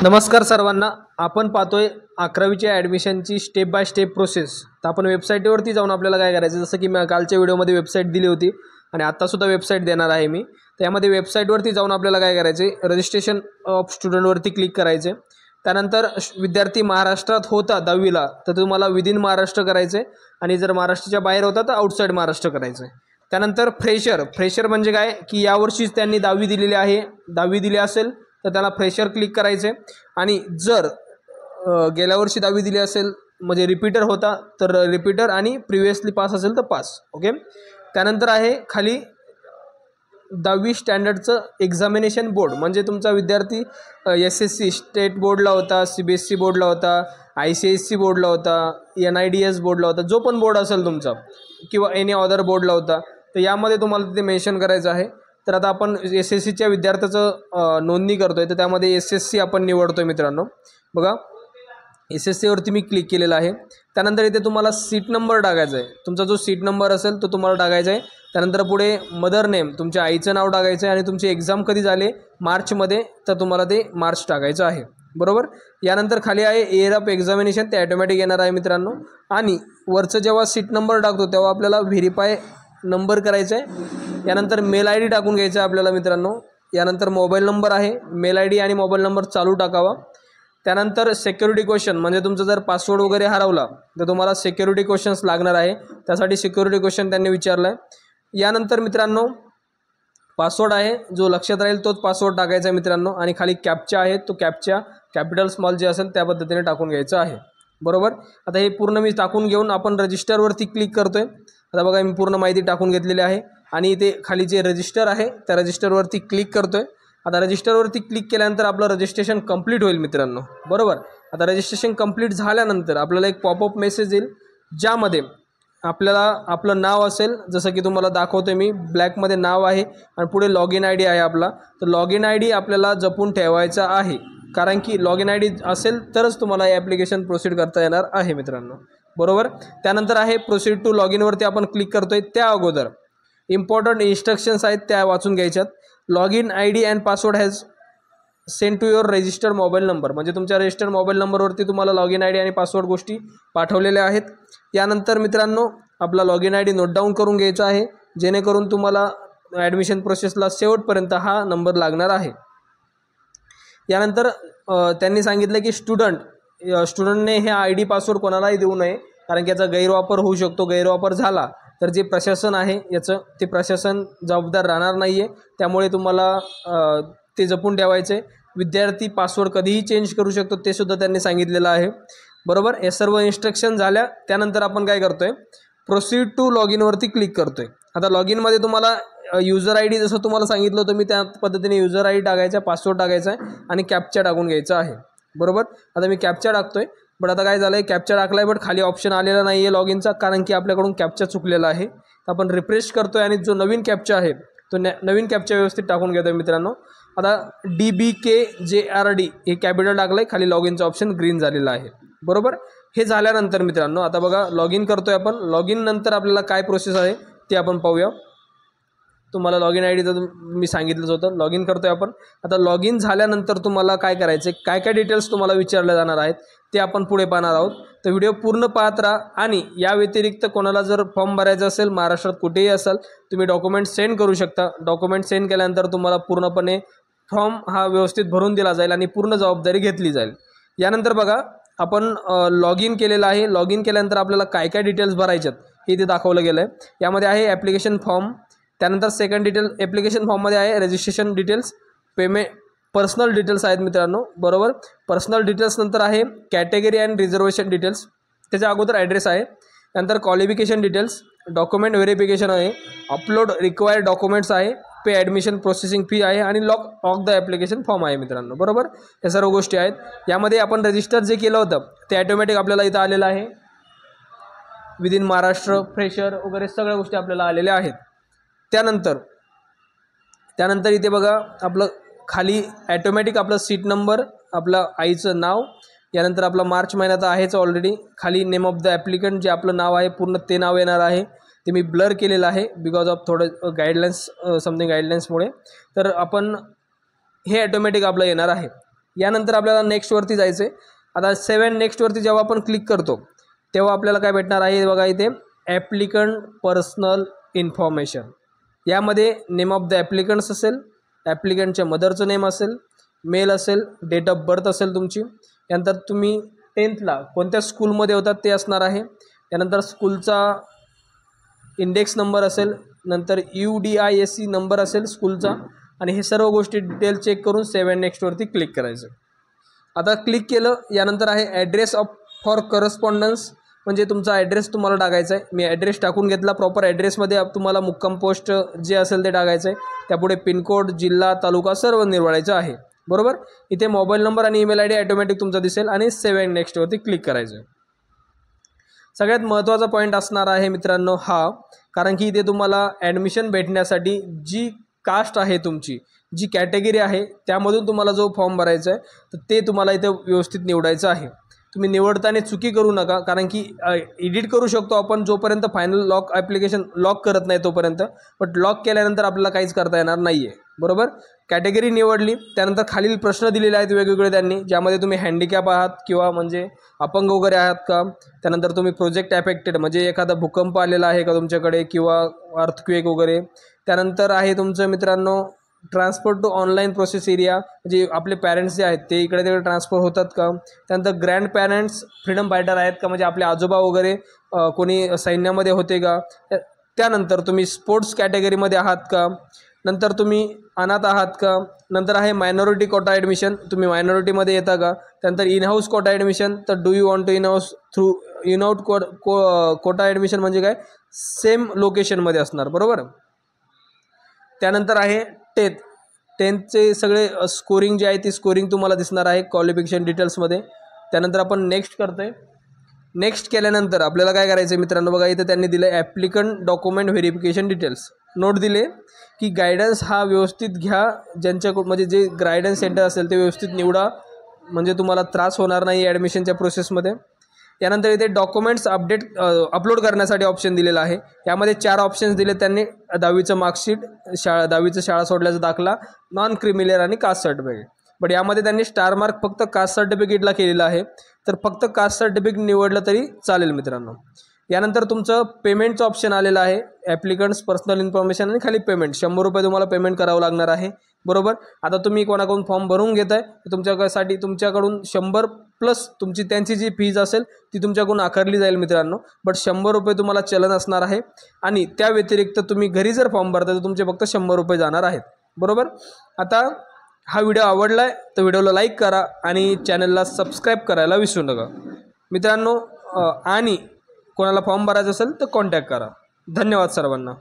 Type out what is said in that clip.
नमस्कार सर्वांना. आपण पाहतोय 11वीच्या ॲडमिशनची स्टेप बाय स्टेप प्रोसेस. तर आपण वेबसाईटवरती जाऊन आपल्याला काय करायचं, जसं की मी कालच्या व्हिडिओमध्ये वेबसाईट दिली होती आणि आत्तासुद्धा वेबसाईट देणार आहे मी. त्यामध्ये वेबसाईटवरती जाऊन आपल्याला काय करायचे, रजिस्ट्रेशन ऑफ स्टुडंटवरती क्लिक करायचे. त्यानंतर विद्यार्थी महाराष्ट्रात होता 10वीला तर तुम्हाला विदिन महाराष्ट्र करायचे आणि जर महाराष्ट्राच्या बाहेर होता तर आउटसाईड महाराष्ट्र करायचं. त्यानंतर फ्रेशर म्हणजे काय की यावर्षीच त्यांनी 10वी दिलेली आहे, 10वी दिली असेल तर त्याला फ्रेशर क्लिक करायचे. आणि जर गेल्या वर्षी 10वी दिली असेल म्हणजे रिपीटर होता तर रिपीटर आणि प्रिव्हियसली पास असेल तर पास. ओके. त्यानंतर आहे खाली 10वी स्टँडर्डचं एक्झामिनेशन बोर्ड, म्हणजे तुमचा विद्यार्थी SSC स्टेट बोर्डला होता, CBSE बोर्डला होता, ICSE बोर्डला होता, NIDS बोर्डला होता, जो पण बोर्ड असेल तुमचा किंवा एनी अदर बोर्डला होता तर यामध्ये तुम्हाला ते मेन्शन करायचं आहे. तर आता आपण SSCच्या विद्यार्थ्याचं नोंदणी करतो आहे तर त्यामध्ये SSC आपण निवडतो आहे मित्रांनो. बघा SSCवरती मी क्लिक केलेलं आहे. त्यानंतर इथे तुम्हाला सीट नंबर टाकायचा आहे. तुमचा जो सीट नंबर असेल तो तुम्हाला टाकायचा आहे. त्यानंतर पुढे मदर नेम, तुमच्या आईचं नाव टाकायचं आहे आणि तुमची एक्झाम कधी झाले मार्चमध्ये तर तुम्हाला ते मार्च टाकायचं आहे. बरोबर. यानंतर खाली आहे इयर ऑफ एक्झामिनेशन, ते ॲटोमॅटिक येणार आहे मित्रांनो. आणि वरचं जेव्हा सीट नंबर टाकतो तेव्हा आपल्याला व्हेरीफाय नंबर करायचा आहे. यानंतर मेल ID टाकून घ्यायचा आहे आपल्याला मित्रांनो. यानंतर मोबाईल नंबर आहे, मेल ID आणि मोबाईल नंबर चालू टाकावा. त्यानंतर सिक्युरिटी क्वेश्चन, म्हणजे तुमचा जर पासवर्ड वगैरे हरवला तर तुम्हाला सिक्युरिटी क्वेश्चन्स लागणार आहे, त्यासाठी सिक्युरिटी क्वेश्चन त्यांनी विचारला आहे. यानंतर मित्रांनो पासवर्ड आहे जो लक्षात राहील तोच पासवर्ड टाकायचा आहे मित्रांनो. आणि खाली कॅप्चा आहे, तो कॅप्चा कॅपिटल स्मॉल जे असेल त्या पद्धतीने टाकून घ्यायचं आहे. बरोबर. आता हे पूर्ण मी टाकून घेऊन आपण रजिस्टरवरती क्लिक करतो आहे. आता बघा मी पूर्ण माहिती टाकून घेतलेली आहे आणि इथे खाली जे रजिस्टर आहे त्या रजिस्टरवरती क्लिक करतो आहे. आता रजिस्टरवरती क्लिक केल्यानंतर आपलं रजिस्ट्रेशन कंप्लीट होईल मित्रांनो. बरोबर. आता रजिस्ट्रेशन कंप्लीट झाल्यानंतर आपल्याला एक पॉपअप मेसेज येईल ज्यामध्ये आपल्याला आपलं नाव असेल, जसं की तुम्हाला दाखवतो मी, ब्लॅकमध्ये नाव आहे आणि पुढे लॉग इन ID आहे आपला. तर लॉग इन ID आपल्याला जपून ठेवायचा आहे, कारण की लॉग इन ID असेल तरच तुम्हाला हे ॲप्लिकेशन प्रोसीड करता येणार आहे मित्रांनो. बरोबर. त्यानंतर आहे प्रोसीड टू लॉग इनवरती आपण क्लिक करतो आहे. त्या अगोदर इम्पॉर्टंट इन्स्ट्रक्शन्स आहेत त्या वाचून घ्यायच्यात. Log in ID and password has send to your registered mobile number, म्हणजे तुमच्या रजिस्टर्ड मोबाईल नंबरवरती तुम्हाला लॉग इन ID आणि पासवर्ड गोष्टी पाठवलेल्या आहेत. यानंतर मित्रांनो आपला log in ID note down करून घ्यायचा आहे, जेणेकरून तुम्हाला ॲडमिशन प्रोसेसला शेवटपर्यंत हा नंबर लागणार आहे. यानंतर त्यांनी सांगितलं की स्टुडंटने हे ID पासवर्ड कोणालाही देऊ नये, कारण की याचा गैरवापर होऊ शकतो. गैरवापर झाला तर जे प्रशासन आहे याचं ते प्रशासन जबाबदार राहणार नाही आहे. त्यामुळे तुम्हाला ते जपून ठेवायचे. विद्यार्थी पासवर्ड कधीही चेंज करू शकतो ते सुद्धा त्यांनी सांगितलेलं आहे. बरोबर. हे सर्व इन्स्ट्रक्शन झाल्या त्यानंतर आपण काय करतो आहे, प्रोसीड टू लॉग इनवरती क्लिक करतो आहे. आता लॉग इनमध्ये तुम्हाला युजर ID जसं तुम्हाला सांगितलं होतं मी त्या पद्धतीने युजर ID टाकायचा, पासवर्ड टाकायचा आहे आणि कॅप्चा टाकून घ्यायचा आहे. बरोबर. आता मी कॅप्चा टाकतो आहे. बट आता काय झालं आहे, कॅप्चा टाकला आहे बट खाली ऑप्शन आलेला नाही आहे लॉग इनचा, कारण की आपल्याकडून कॅप्चा चुकलेला आहे. तर आपण रिफ्रेश करतो आहे आणि जो नवीन कॅप्चा आहे तो नवीन कॅप्चा व्यवस्थित टाकून घेतो आहे मित्रांनो. आता DBKJRD हे कॅपिटल टाकलं आहे, खाली लॉग इनचं ऑप्शन ग्रीन झालेलं आहे. बरोबर. हे झाल्यानंतर मित्रांनो आता बघा लॉग इन करतो आहे आपण. लॉग इन नंतर आपल्याला काय प्रोसेस आहे ते आपण पाहूया. तुम्हाला लॉग इन ID तर मी सांगितलंच होतं. लॉग इन करतो आहे आपण. आता लॉग इन झाल्यानंतर तुम्हाला काय करायचं आहे, काय काय डिटेल्स तुम्हाला विचारले जाणार आहेत ते आपण पुढे पाहणार आहोत. तर व्हिडिओ पूर्ण पाहत राहा. आणि या व्यतिरिक्त कोणाला जर फॉर्म भरायचा असेल, महाराष्ट्रात कुठेही असाल, तुम्ही डॉक्युमेंट सेंड करू शकता. डॉक्युमेंट सेंड केल्यानंतर तुम्हाला पूर्णपणे फॉर्म हा व्यवस्थित भरून दिला जाईल आणि पूर्ण जबाबदारी घेतली जाईल. यानंतर बघा आपण लॉग इन केलेलं आहे. लॉग इन केल्यानंतर आपल्याला काय काय डिटेल्स भरायच्यात हे इथे दाखवलं गेलं आहे. यामध्ये आहे ॲप्लिकेशन फॉर्म, त्यानंतर सेकंड डिटेल ॲप्लिकेशन फॉर्ममध्ये आहे रजिस्ट्रेशन डिटेल्स, पर्सनल डिटेल्स आहेत मित्रांनो. बरोबर. पर्सनल डिटेल्स नंतर आहे कॅटेगरी अँड रिझर्वेशन डिटेल्स, त्याच्या अगोदर ॲड्रेस आहे. त्यानंतर क्वालिफिकेशन डिटेल्स, डॉक्युमेंट व्हेरिफिकेशन आहे, अपलोड रिक्वायर्ड डॉक्युमेंट्स आहे, पे ॲडमिशन प्रोसेसिंग फी आहे आणि लॉग द ॲप्लिकेशन फॉर्म आहे मित्रांनो. बरोबर. या सर्व गोष्टी आहेत. यामध्ये आपण रजिस्टर जे केलं होतं ते ॲटोमॅटिक आपल्याला इथं आलेलं आहे. विदिन महाराष्ट्र, फ्रेशर वगैरे सगळ्या गोष्टी आपल्याला आलेल्या आहेत. त्यानंतर इथे बघा आपलं खाली ॲटोमॅटिक आपलं सीट नंबर, आपलं आईचं नाव, यानंतर आपला मार्च महिन्याचा आहेच ऑलरेडी. खाली नेम ऑफ द ॲप्लिकंट जे आपलं नाव आहे पूर्ण ते नाव येणार आहे. ते मी ब्लर केलेलं आहे बिकॉज ऑफ थोडं गाईडलाईन्स समथिंग गाईडलाईन्समुळे. तर आपण हे ॲटोमॅटिक आपलं येणार आहे. यानंतर आपल्याला नेक्स्टवरती जायचं आहे. आता 7 नेक्स्टवरती जेव्हा आपण क्लिक करतो तेव्हा आपल्याला काय भेटणार आहे बघा, इथे ॲप्लिकंट पर्सनल इन्फॉर्मेशन. यामध्ये नेम ऑफ द ॲप्लिकंट्स असेल, ॲप्लिकंटच्या मदरचं नेम असेल, मेल असेल, डेट ऑफ बर्थ असेल तुमची. यानंतर तुम्ही 10th कोणत्या स्कूलमध्ये होतात ते असणार आहे. त्यानंतर स्कूलचा इंडेक्स नंबर असेल, नंतर UDISC नंबर असेल स्कूलचा, आणि हे सर्व गोष्टी डिटेल चेक करून 7 नेक्स्टवरती क्लिक करायचं. आता क्लिक केलं यानंतर आहे ॲड्रेस फॉर करस्पॉन्डन्स, म्हणजे तुमचा ॲड्रेस तुम्हाला टाकायचा आहे. मी ॲड्रेस टाकून घेतला. प्रॉपर ॲड्रेसमध्ये तुम्हाला मुक्काम पोस्ट जे असेल ते टाकायचं आहे. त्यापुढे पिनकोड, जिल्हा, तालुका सर्व निवडायचं आहे. बरोबर. इथे मोबाईल नंबर आणि ईमेल ID ऑटोमॅटिक तुमचा दिसेल आणि 7 नेक्स्टवरती क्लिक करायचं. सगळ्यात महत्त्वाचा पॉईंट असणार आहे मित्रांनो हा, कारण की इथे तुम्हाला ॲडमिशन भेटण्यासाठी जी कास्ट आहे तुमची, जी कॅटेगरी आहे त्यामधून तुम्हाला जो फॉर्म भरायचा आहे तर ते तुम्हाला इथे व्यवस्थित निवडायचं आहे. तुम्ही निवडताना चुकी करू नका, कारण की एडिट करू शकतो आपण जोपर्यंत फायनल लॉक ॲप्लिकेशन लॉक करत नाही तोपर्यंत, बट लॉक केल्यानंतर आपल्याला काहीच करता येणार नाही आहे. बरोबर. कॅटेगरी निवडली त्यानंतर खालील प्रश्न दिलेले आहेत वेगवेगळे त्यांनी, ज्यामध्ये तुम्ही हँडिकॅप आहात किंवा म्हणजे अपंग वगैरे आहात का. त्यानंतर तुम्ही प्रोजेक्ट ॲफेक्टेड म्हणजे एखादा भूकंप आलेला आहे का तुमच्याकडे किंवा अर्थक्वेक वगैरे. त्यानंतर आहे तुमचं मित्रांनो transfer to online process area, म्हणजे आपले पॅरेंट्स जे आहेत ते इकडे तिकडे ट्रान्सफर होतात का. त्यानंतर ग्रँड पॅरेंट्स फ्रीडम फायटर आहेत का, म्हणजे आपले आजोबा वगैरे कोणी सैन्यामध्ये होते का. त्यानंतर तुम्ही स्पोर्ट्स कॅटेगरीमध्ये आहात का. नंतर तुम्ही अनाथ आहात का. नंतर आहे मायनॉरिटी कोटा ॲडमिशन, तुम्ही मायनॉरिटीमध्ये येता का. त्यानंतर इन हाऊस कोटा ॲडमिशन, तर do you want to in house through in out quota admission म्हणजे काय, सेम लोकेशनमध्ये असणार. बरोबर. त्यानंतर आहे 10th सगळे स्कोरिंग जे आहे ती स्कोरिंग तुम्हाला दिसणार आहे क्वालिफिकेशन डिटेल्समध्ये. त्यानंतर आपण नेक्स्ट करतो आहे. नेक्स्ट केल्यानंतर आपल्याला काय करायचं आहे मित्रांनो, बघा इथं त्यांनी दिलं आहे applicant document verification details. Note दिले की गायडन्स हा व्यवस्थित घ्या, ज्यांच्याकडून म्हणजे जे गायडन्स सेंटर असेल ते व्यवस्थित निवडा, म्हणजे तुम्हाला त्रास होणार नाही ॲडमिशनच्या प्रोसेसमध्ये. यानंतर इथे डॉक्युमेंट्स अपलोड करण्यासाठी ऑप्शन दिलेला आहे. यामध्ये 4 ऑप्शन्स दिले त्यांनी, 10वीचं मार्कशीट, 10वीचं शाळा सोडल्याचा दाखला, नॉन क्रिमिनल आणि कास्ट सर्टिफिकेट. बट यामध्ये त्यांनी स्टार मार्क फक्त कास्ट सर्टिफिकेटला केलेला आहे, तर फक्त कास्ट सर्टिफिकेट निवडलं तरी चालेल मित्रांनो. यानंतर तुमचं पेमेंटचं ऑप्शन आलेलं आहे, ॲप्लिकंट्स पर्सनल इन्फॉर्मेशन आणि खाली पेमेंट, 100 रुपये तुम्हाला पेमेंट करावं लागणार आहे. बरोबर. आता तुम्ही कोणाकडून फॉर्म भरून घेत आहे तर तुमच्यासाठी तुमच्याकडून 100 प्लस तुमची त्यांची जी फीज असेल ती तुमच्याकडून आकारली जाईल मित्रांनो. बट 100 रुपये तुम्हाला चलन असणार आहे, आणि त्या व्यतिरिक्त तुम्ही घरी जर फॉर्म भरता तर तुमचे फक्त 100 रुपये जाणार आहेत. बरोबर. आता हा व्हिडिओ आवडला आहे तर व्हिडिओला लाईक करा आणि चॅनलला सबस्क्राईब करायला विसरू नका मित्रांनो. आणि कोणाला फॉर्म भरायचा असेल तर कॉन्टॅक्ट करा. धन्यवाद सर्वांना.